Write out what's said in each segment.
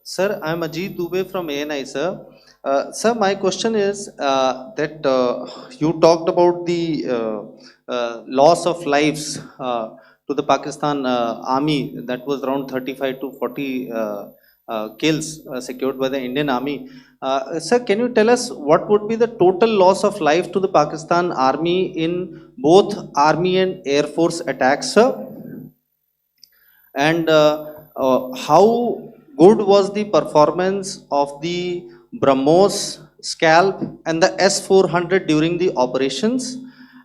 Sir, I'm Ajit Dubey from ANI, sir. Sir, my question is that you talked about the loss of lives to the Pakistan army, that was around 35 to 40 kills secured by the Indian army. Sir, can you tell us what would be the total loss of life to the Pakistan army in both army and air force attacks, sir? And how good was the performance of the BrahMos, Scalp and the S400 during the operations?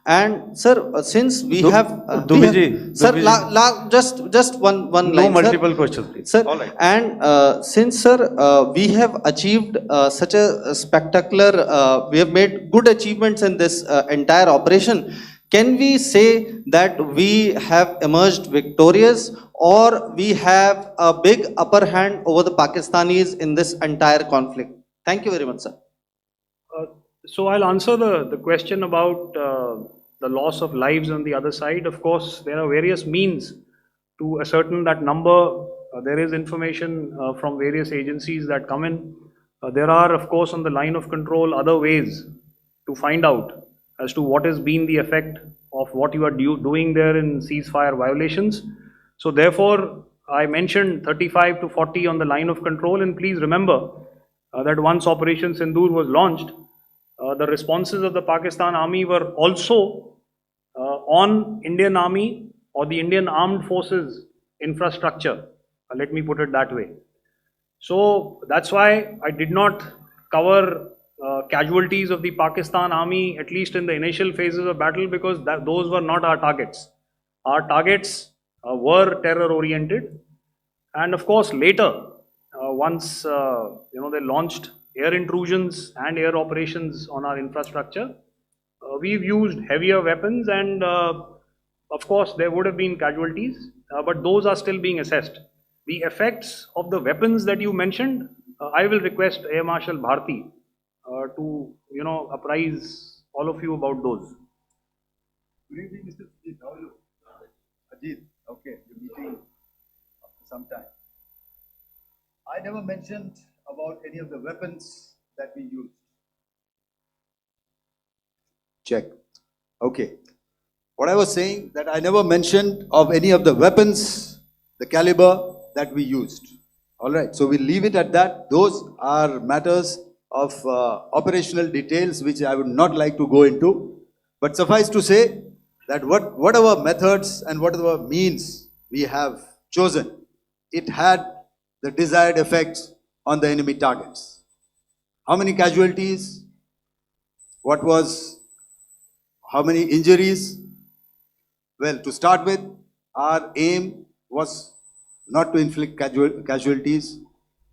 And sir, since we have sir, just one No line, multiple sir. questions, please. Sir, All right. and since sir, we have achieved such a spectacular, we have made good achievements in this entire operation. Can we say that we have emerged victorious, or we have a big upper hand over the Pakistanis in this entire conflict? Thank you very much, sir. Uh, so I'll answer the question about the loss of lives on the other side. Of course, there are various means to ascertain that number. There is information from various agencies that come in. There are, of course, on the line of control, other ways to find out as to what has been the effect of what you are doing there in ceasefire violations. So therefore, I mentioned 35 to 40 on the line of control, and please remember that once Operation Sindoor was launched, the responses of the Pakistan Army were also on Indian Army or the Indian Armed Forces infrastructure. Let me put it that way. So that's why I did not cover casualties of the Pakistan Army, at least in the initial phases of battle, because those were not our targets. Our targets were terror oriented, and of course later, once they launched air intrusions and air operations on our infrastructure, we've used heavier weapons, and of course there would have been casualties, but those are still being assessed. The effects of the weapons that you mentioned, I will request Air Marshal Bharti to apprise all of you about those. Good evening, Mr. Ajit. How are you? Ajit, okay, you're meeting after some time. I never mentioned about any of the weapons that we used. Check. Okay. What I was saying, that I never mentioned of any of the weapons, the caliber that we used. All right. So we'll leave it at that. Those are matters of operational details which I would not like to go into. But suffice to say that whatever methods and whatever means we have chosen, it had the desired effects on the enemy targets. How many casualties? How many injuries? Well, to start with, our aim was not to inflict casualties,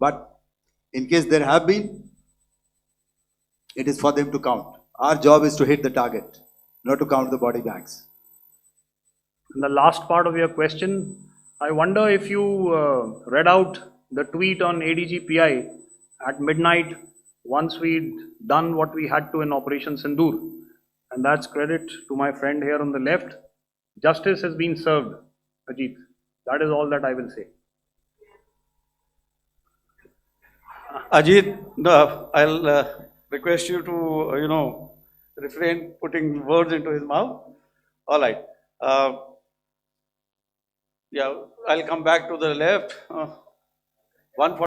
but in case there have been, it is for them to count. Our job is to hit the target, not to count the body bags. And the last part of your question, I wonder if you read out the tweet on ADGPI at midnight once we'd done what we had to in Operation Sindoor. And that's credit to my friend here on the left. Justice has been served, Ajit. That is all that I will say. Ajit, I'll request you to, refrain putting words into his mouth. All right. Yeah, I'll come back to the left. 140.